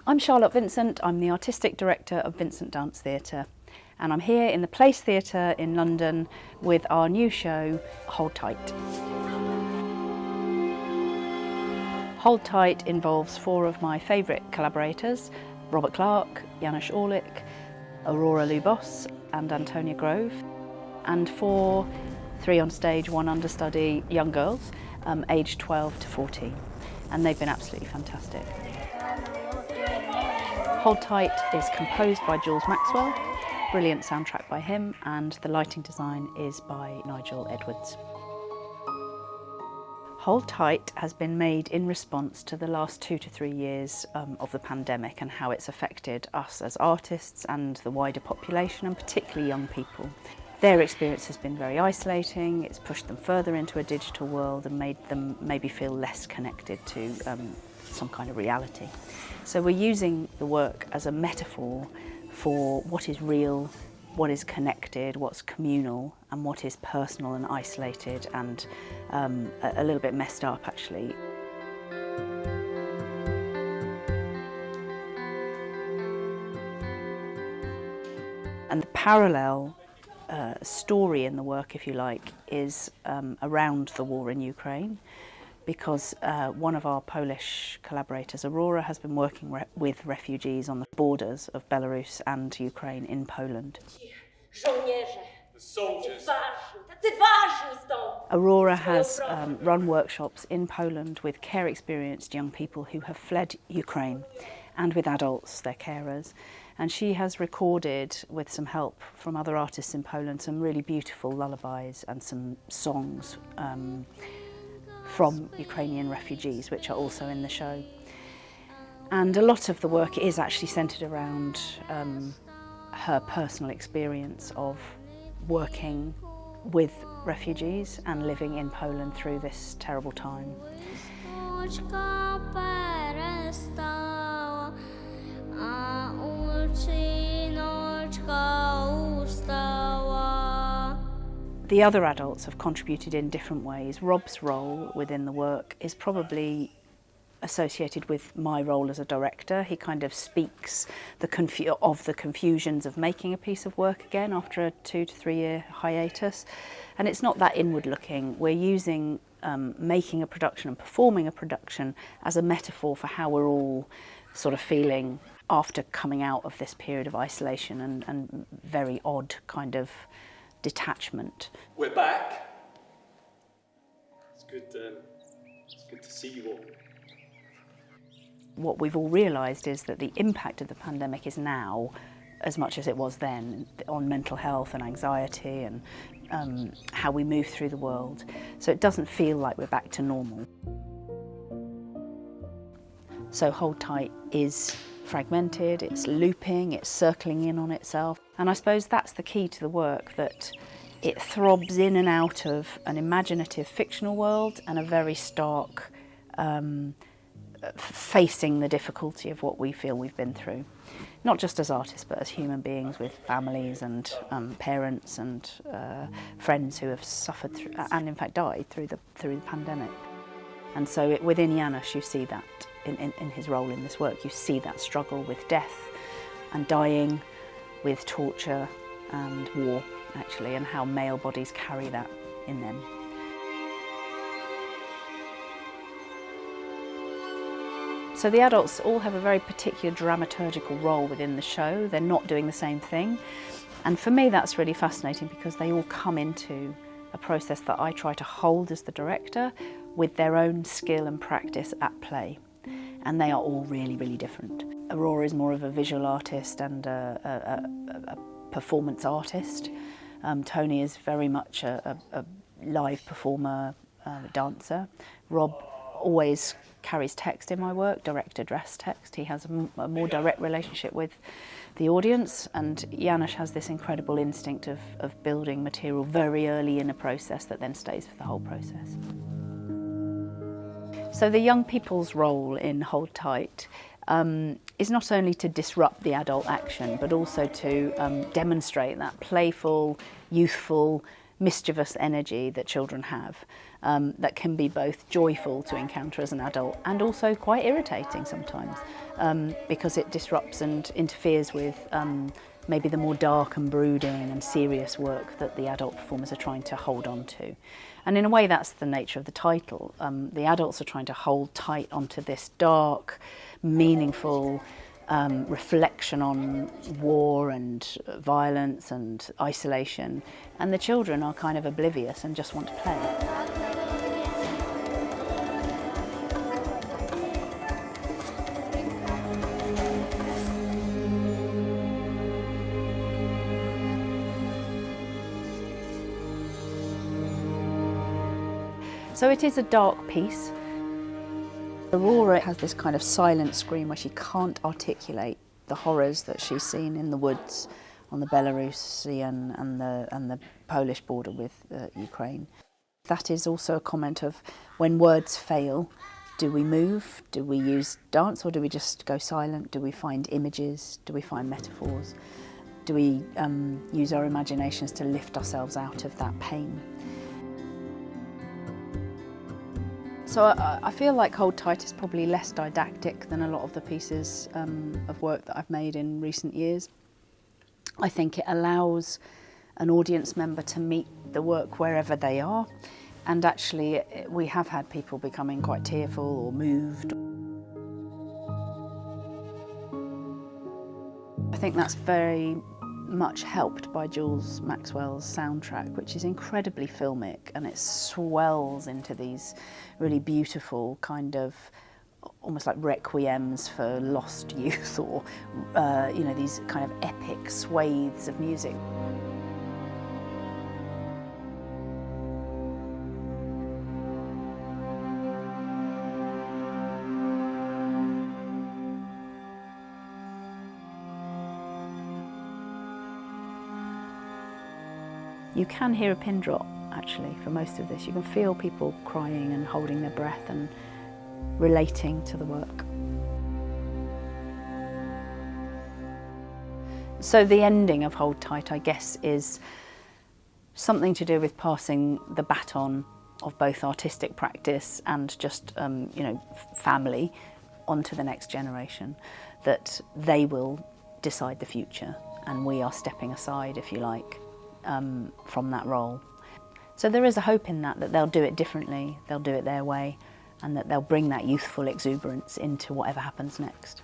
I'm Charlotte Vincent, I'm the Artistic Director of Vincent Dance Theatre, and I'm here in the Place Theatre in London with our new show, Hold Tight. Hold Tight involves four of my favourite collaborators, Robert Clark, Janusz Orlik, Aurora Lubos and Antonia Grove, and three on stage, one understudy, young girls, aged 12 to 14, and they've been absolutely fantastic. Hold Tight is composed by Jules Maxwell, brilliant soundtrack by him, and the lighting design is by Nigel Edwards. Hold Tight has been made in response to the last 2 to 3 years of the pandemic and how it's affected us as artists and the wider population, and particularly young people. Their experience has been very isolating. It's pushed them further into a digital world and made them maybe feel less connected to some kind of reality. So we're using the work as a metaphor for what is real, what is connected, what's communal, and what is personal and isolated and a little bit messed up, actually. And the parallel story in the work, if you like, is around the war in Ukraine, because one of our Polish collaborators, Aurora, has been working with refugees on the borders of Belarus and Ukraine in Poland. The soldiers. Aurora has run workshops in Poland with care-experienced young people who have fled Ukraine, and with adults, their carers. And she has recorded, with some help from other artists in Poland, some really beautiful lullabies and some songs from Ukrainian refugees, which are also in the show. And a lot of the work is actually centred around her personal experience of working with refugees and living in Poland through this terrible time. The other adults have contributed in different ways. Rob's role within the work is probably associated with my role as a director. He kind of speaks of the confusions of making a piece of work again after a 2 to 3 year hiatus. And it's not that inward looking. We're using making a production and performing a production as a metaphor for how we're all sort of feeling after coming out of this period of isolation and very odd kind of detachment. We're back. It's good to see you all. What we've all realised is that the impact of the pandemic is now, as much as it was then, on mental health and anxiety and how we move through the world. So it doesn't feel like we're back to normal. So Hold Tight is fragmented, it's looping, it's circling in on itself. And I suppose that's the key to the work, that it throbs in and out of an imaginative fictional world and a very stark facing the difficulty of what we feel we've been through. Not just as artists, but as human beings with families and parents and friends who have suffered through, and in fact died through the pandemic. And so within Janusz you see that in his role in this work, you see that struggle with death and dying, with torture and war, actually, and how male bodies carry that in them. So the adults all have a very particular dramaturgical role within the show. They're not doing the same thing. And for me that's really fascinating, because they all come into a process that I try to hold as the director with their own skill and practice at play. And they are all really, really different. Aurora is more of a visual artist and a performance artist. Tony is very much a live performer, dancer. Rob always carries text in my work, direct address text. He has a more direct relationship with the audience, and Janusz has this incredible instinct of building material very early in a process that then stays for the whole process. So the young people's role in Hold Tight is not only to disrupt the adult action, but also to demonstrate that playful, youthful, mischievous energy that children have, that can be both joyful to encounter as an adult and also quite irritating sometimes, because it disrupts and interferes with maybe the more dark and brooding and serious work that the adult performers are trying to hold on to. And in a way that's the nature of the title. The adults are trying to hold tight onto this dark, meaningful reflection on war and violence and isolation, and the children are kind of oblivious and just want to play. So it is a dark piece. Aurora has this kind of silent scream where she can't articulate the horrors that she's seen in the woods on the Belarusian and the Polish border with Ukraine. That is also a comment of when words fail, do we move, do we use dance, or do we just go silent? Do we find images, do we find metaphors? Do we use our imaginations to lift ourselves out of that pain? So I feel like Hold Tight is probably less didactic than a lot of the pieces of work that I've made in recent years. I think it allows an audience member to meet the work wherever they are, and actually we have had people becoming quite tearful or moved. I think that's very much helped by Jules Maxwell's soundtrack, which is incredibly filmic, and it swells into these really beautiful kind of almost like requiems for lost youth, or you know, these kind of epic swathes of music. You can hear a pin drop, actually, for most of this. You can feel people crying and holding their breath and relating to the work. So the ending of Hold Tight, I guess, is something to do with passing the baton of both artistic practice and just, you know, family onto the next generation, that they will decide the future and we are stepping aside, if you like, from that role. So there is a hope in that they'll do it differently, they'll do it their way, and that they'll bring that youthful exuberance into whatever happens next.